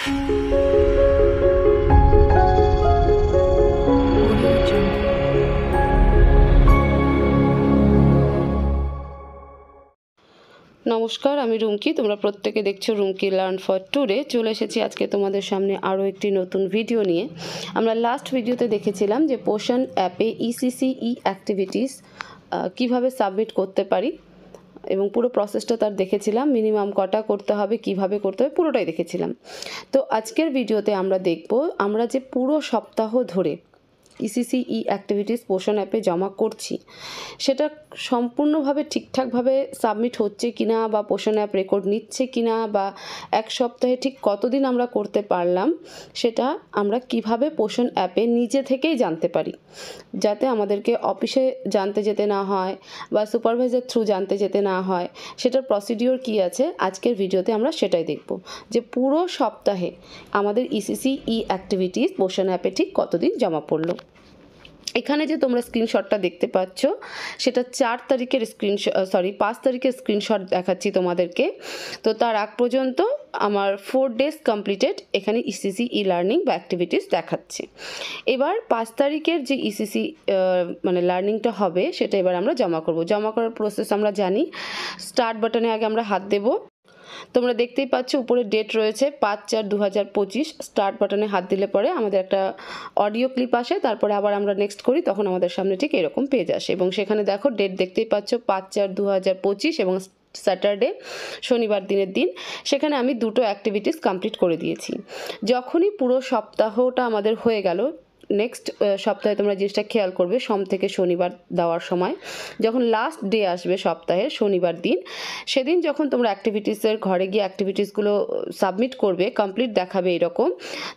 নমস্কার, আমি রুমকি। তোমরা প্রত্যেকে দেখছো রুমকি লার্ন ফর টুডে। চলে এসেছি আজকে তোমাদের সামনে আরও একটি নতুন ভিডিও নিয়ে। আমরা লাস্ট ভিডিওতে দেখেছিলাম যে পোষণ অ্যাপে ইসিসি অ্যাক্টিভিটিস কিভাবে সাবমিট করতে পারি এবং পুরো প্রসেসটা তার দেখেছিলাম। মিনিমাম কটা করতে হবে, কিভাবে করতে হবে, পুরোটাই দেখেছিলাম। তো আজকের ভিডিওতে আমরা দেখব আমরা যে পুরো সপ্তাহ ধরে ইসিসি অ্যাক্টিভিটিস পোষণ অ্যাপে জমা করছি সেটা সম্পূর্ণভাবে ঠিকঠাকভাবে সাবমিট হচ্ছে কিনা, বা পোষণ অ্যাপ রেকর্ড নিচ্ছে কিনা, বা এক সপ্তাহে ঠিক কতদিন আমরা করতে পারলাম সেটা আমরা কিভাবে পোষণ অ্যাপে নিজে থেকেই জানতে পারি, যাতে আমাদেরকে অফিসে জানতে যেতে না হয় বা সুপারভাইজার থ্রু জানতে যেতে না হয়। সেটার প্রসিডিওর কী আছে আজকের ভিডিওতে আমরা সেটাই দেখব, যে পুরো সপ্তাহে আমাদের ইসিসি অ্যাক্টিভিটিস পোষণ অ্যাপে ঠিক কতদিন জমা পড়লো। এখানে যে তোমরা স্ক্রিনশটটা দেখতে পাচ্ছ সেটা 5 তারিখের স্ক্রিনশট দেখাচ্ছি তোমাদেরকে। তো তার আগ পর্যন্ত আমার 4 days কমপ্লিটেড এখানে ইসিসি লার্নিং বা অ্যাক্টিভিটিস দেখাচ্ছে। এবার 5 তারিখের যে ইসিসি মানে লার্নিংটা হবে সেটা এবার আমরা জমা করব। জমা করার প্রসেস আমরা জানি। স্টার্ট বাটনে আগে আমরা হাত দেব। তোমরা দেখতেই পাচ্ছ উপরে ডেট রয়েছে 5/4/2025। স্টার্ট বাটনে হাত দিলে পরে আমাদের একটা অডিও ক্লিপ আসে, তারপরে আবার আমরা নেক্সট করি, তখন আমাদের সামনে ঠিক এরকম পেজ আসে এবং সেখানে দেখো ডেট দেখতেই পাচ্ছ 5/4/2025 এবং স্যাটারডে, শনিবার দিনের দিন। সেখানে আমি 2টো অ্যাক্টিভিটিস কমপ্লিট করে দিয়েছি। যখনই পুরো সপ্তাহটা আমাদের হয়ে গেল, নেক্সট সপ্তাহে তোমরা জিনিসটা খেয়াল করবে, সোম থেকে শনিবার দেওয়ার সময় যখন লাস্ট ডে আসবে সপ্তাহের শনিবার দিন, সেদিন যখন তোমরা অ্যাক্টিভিটিসের ঘরে গিয়ে অ্যাক্টিভিটিসগুলো সাবমিট করবে, কমপ্লিট দেখাবে এরকম,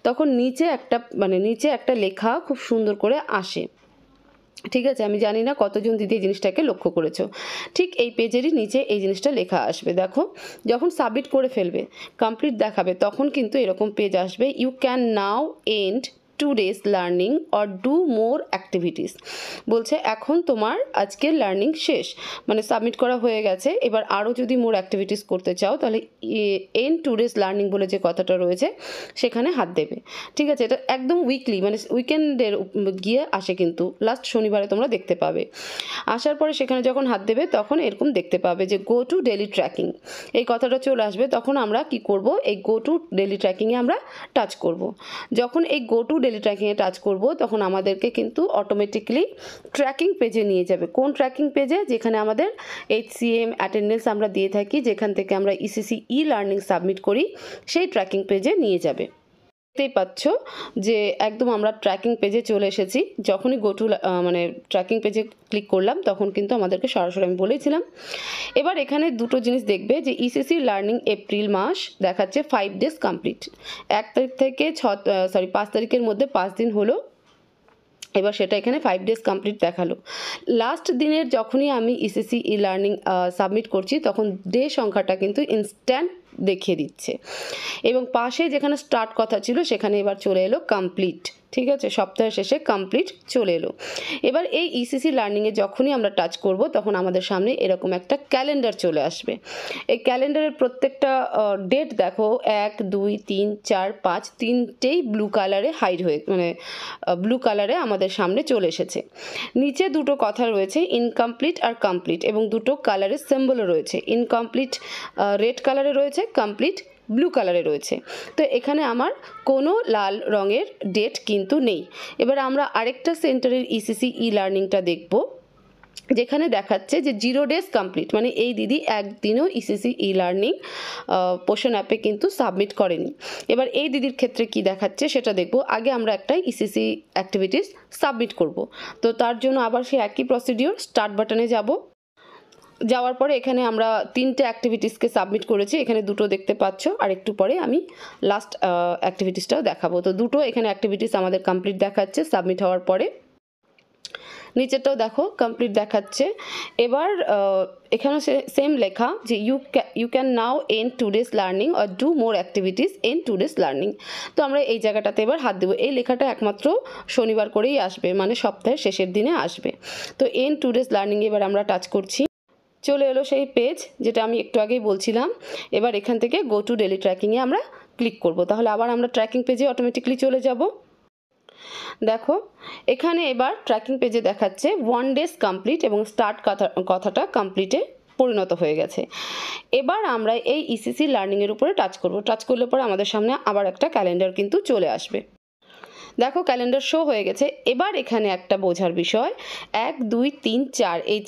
তখন নিচে একটা লেখা খুব সুন্দর করে আসে। ঠিক আছে, আমি জানি না কতজন দিদি এই জিনিসটাকে লক্ষ্য করেছো। ঠিক এই পেজেরই নিচে এই জিনিসটা লেখা আসবে। দেখো, যখন সাবমিট করে ফেলবে, কমপ্লিট দেখাবে, তখন কিন্তু এরকম পেজ আসবে, you can now end 2 days learning or do more activities. বলছে এখন তোমার আজকের লার্নিং শেষ, মানে সাবমিট করা হয়ে গেছে। এবার আরও যদি মোর অ্যাক্টিভিটিস করতে চাও তাহলে এন্ড 2 days লার্নিং বলে যে কথাটা রয়েছে সেখানে হাত দেবে। ঠিক আছে, এটা একদম উইকলি মানে উইকেন্ডের গিয়ে আসে, কিন্তু লাস্ট শনিবারে তোমরা দেখতে পাবে। আসার পরে সেখানে যখন হাত দেবে তখন এরকম দেখতে পাবে যে গো টু ডেলি ট্র্যাকিং, এই কথাটা চলে আসবে। তখন আমরা কি করব, এই গো টু ডেলি ট্র্যাকিংয়ে আমরা টাচ করব। যখন এই গো টু ডেলি ট্র্যাকিংয়ে টাচ করব তখন আমাদেরকে কিন্তু অটোমেটিকলি ট্র্যাকিং পেজে নিয়ে যাবে। কোন ট্র্যাকিং পেজে? যেখানে আমাদের HCM অ্যাটেন্ডেন্স আমরা দিয়ে থাকি, যেখান থেকে আমরা ইসিসি লার্নিং সাবমিট করি, সেই ট্র্যাকিং পেজে নিয়ে যাবে। দেখতেই পাচ্ছ যে একদম আমরা ট্র্যাকিং পেজে চলে এসেছি। যখনই গো টু মানে ট্র্যাকিং পেজে ক্লিক করলাম তখন কিন্তু আমাদেরকে সরাসরি আমি বলেছিলাম। এবার এখানে 2টো জিনিস দেখবে, যে ইসিসি লার্নিং এপ্রিল মাস দেখাচ্ছে 5 days কমপ্লিট। 1 তারিখ থেকে 5 তারিখের মধ্যে 5 দিন হলো। এবার সেটা এখানে 5 days কমপ্লিট দেখালো। লাস্ট দিনের যখনই আমি ইসিসি লার্নিং সাবমিট করছি তখন ডে সংখ্যাটা কিন্তু ইনস্ট্যান্ট দেখিয়ে দিচ্ছে এবং পাশে যেখানে স্টার্ট কথা ছিল সেখানে এবার চলে এলো কমপ্লিট। ঠিক আছে, সপ্তাহের শেষে কমপ্লিট চলে এলো। এবার এই ইসিসি লার্নিংয়ে যখনই আমরা টাচ করব তখন আমাদের সামনে এরকম একটা ক্যালেন্ডার চলে আসবে। এই ক্যালেন্ডারের প্রত্যেকটা ডেট দেখো 1, 2, 3, 4, 5 তিনটেই ব্লু কালারে হাইড হয়ে মানে ব্লু কালারে আমাদের সামনে চলে এসেছে। নিচে 2টো কথা রয়েছে, ইনকমপ্লিট আর কমপ্লিট, এবং 2টো কালারের সিম্বলও রয়েছে। ইনকমপ্লিট রেড কালারে রয়েছে, কমপ্লিট ব্লু কালারে রয়েছে। তো এখানে আমার কোনো লাল রঙের ডেট কিন্তু নেই। এবার আমরা আরেকটা সেন্টারের ইসিসি লার্নিংটা দেখব, যেখানে দেখাচ্ছে যে 0 days কমপ্লিট, মানে এই দিদি একদিনও ইসিসি লার্নিং পোষণ অ্যাপে কিন্তু সাবমিট করেনি। এবার এই দিদির ক্ষেত্রে কি দেখাচ্ছে সেটা দেখব। আগে আমরা একটা ইসিসি অ্যাক্টিভিটিস সাবমিট করব। তো তার জন্য আবার সেই একই প্রসিডিওর, স্টার্ট বাটনে যাব। যাওয়ার পরে এখানে আমরা 3টে অ্যাক্টিভিটিসকে সাবমিট করেছি, এখানে 2টো দেখতে পাচ্ছ, আর একটু পরে আমি লাস্ট অ্যাক্টিভিটিসটাও দেখাবো। তো 2টো এখানে অ্যাক্টিভিটিস আমাদের কমপ্লিট দেখাচ্ছে সাবমিট হওয়ার পরে। নিচেরটাও দেখো কমপ্লিট দেখাচ্ছে। এবার এখানে সেম লেখা যে you can now end 2 days learning or do more activities end 2 days learning. তো আমরা এই জায়গাটাতে এবার হাত দেবো। এই লেখাটা একমাত্র শনিবার করেই আসবে, মানে সপ্তাহের শেষের দিনে আসবে। তো এন্ড 2 days লার্নিং এবার আমরা টাচ করছি। চলে এলো সেই পেজ যেটা আমি একটু আগেই বলছিলাম। এবার এখান থেকে গো টু ডেলি ট্র্যাকিংয়ে আমরা ক্লিক করব, তাহলে আবার আমরা ট্র্যাকিং পেজে অটোমেটিকলি চলে যাব। দেখো এখানে এবার ট্র্যাকিং পেজে দেখাচ্ছে 1 days কমপ্লিট এবং স্টার্ট কথাটা কমপ্লিটে পরিণত হয়ে গেছে। এবার আমরা এই ইসিসি লার্নিংয়ের উপরে টাচ করব। টাচ করলে পরে আমাদের সামনে আবার একটা ক্যালেন্ডার কিন্তু চলে আসবে। দেখো ক্যালেন্ডার শো হয়ে গেছে। এবার এখানে একটা বোঝার বিষয়, 1 2 3 4 এই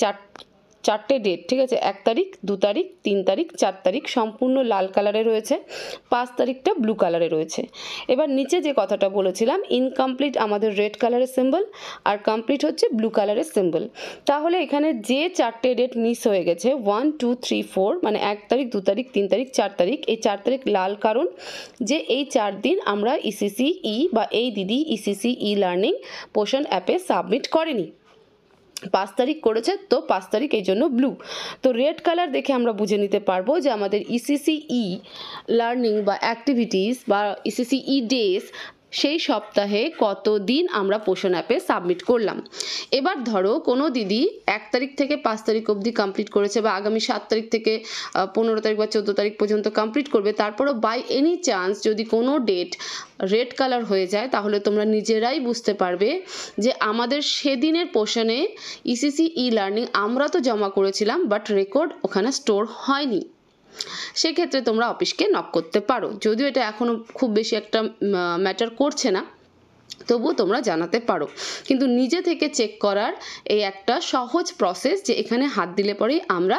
চারটে ডেট, ঠিক আছে, 1 তারিখ 2 তারিখ 3 তারিখ 4 তারিখ সম্পূর্ণ লাল কালারে রয়েছে, 5 তারিখটা ব্লু কালারে রয়েছে। এবার নিচে যে কথাটা বলেছিলাম ইনকমপ্লিট আমাদের রেড কালারের সিম্বল আর কমপ্লিট হচ্ছে ব্লু কালারের সিম্বল। তাহলে এখানে যে চারটে ডেট মিস হয়ে গেছে 1 2 3 4 মানে 1 তারিখ 2 তারিখ 3 তারিখ 4 তারিখ, এই 4 তারিখ লাল কারণ যে এই 4 দিন আমরা ইসিসি ই বা এই দিদি ইসিসি ই লার্নিং পোষণ অ্যাপে সাবমিট করেনি। 5 তারিখ করেছে তো 5 তারিখ এই জন্য ব্লু। তো রেড কালার দেখে আমরা বুঝে নিতে পারবো যে আমাদের ইসিসি ই লার্নিং বা অ্যাক্টিভিটিস বা ইসিসি ই ডেজ সেই সপ্তাহে কত দিন আমরা পোষণ অ্যাপে সাবমিট করলাম। এবার ধরো কোনো দিদি 1 তারিখ থেকে 5 তারিখ অবধি কমপ্লিট করেছে বা আগামী 7 তারিখ থেকে 15 তারিখ বা 14 তারিখ পর্যন্ত কমপ্লিট করবে, তারপরও বাই এনি চান্স যদি কোনো ডেট রেড কালার হয়ে যায় তাহলে তোমরা নিজেরাই বুঝতে পারবে যে আমাদের সেদিনের পোষণে ইসিসি ই লার্নিং আমরা তো জমা করেছিলাম বাট রেকর্ড ওখানে স্টোর হয়নি। সেক্ষেত্রে তোমরা অফিসকে নক করতে পারো, যদিও এটা এখনও খুব বেশি একটা ম্যাটার করছে না, তবুও তোমরা জানাতে পারো। কিন্তু নিজে থেকে চেক করার এই একটা সহজ প্রসেস যে এখানে হাত দিলে পরেই আমরা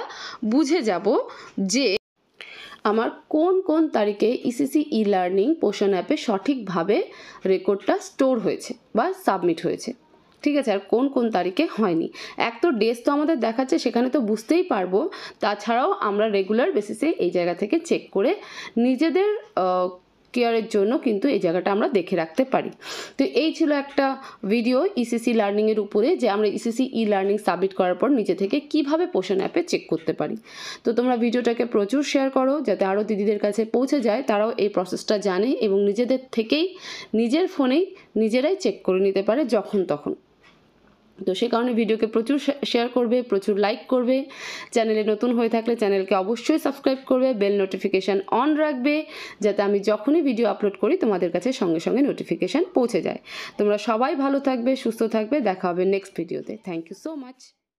বুঝে যাব যে আমার কোন কোন তারিখে ইসিসি ই লার্নিং পোষণ অ্যাপে সঠিকভাবে রেকর্ডটা স্টোর হয়েছে বা সাবমিট হয়েছে, ঠিক আছে, আর কোন কোন তারিখে হয়নি। এক তো ডেজ তো আমাদের দেখাচ্ছে, সেখানে তো বুঝতেই পারবো। তাছাড়াও আমরা রেগুলার বেসিসে এই জায়গা থেকে চেক করে নিজেদের কেয়ারের জন্য কিন্তু এই জায়গাটা আমরা দেখে রাখতে পারি। তো এই ছিল একটা ভিডিও ইসিসি লার্নিংয়ের উপরে, যে আমরা ইসিসি ই লার্নিং সাবমিট করার পর নিজে থেকে কিভাবে পোষণ অ্যাপে চেক করতে পারি। তো তোমরা ভিডিওটাকে প্রচুর শেয়ার করো যাতে আরও দিদিদের কাছে পৌঁছে যায়, তারাও এই প্রসেসটা জানে এবং নিজেদের থেকেই নিজের ফোনেই নিজেরাই চেক করে নিতে পারে যখন তখন। তো সেই কারণে ভিডিওকে প্রচুর শেয়ার করবে, প্রচুর লাইক করবে। চ্যানেলে নতুন হয়ে থাকলে চ্যানেলকে অবশ্যই সাবস্ক্রাইব করবে, বেল নোটিফিকেশান অন রাখবে যাতে আমি যখনই ভিডিও আপলোড করি তোমাদের কাছে সঙ্গে সঙ্গে নোটিফিকেশান পৌঁছে যায়। তোমরা সবাই ভালো থাকবে, সুস্থ থাকবে, দেখা হবে নেক্সট ভিডিওতে। Thank you so much.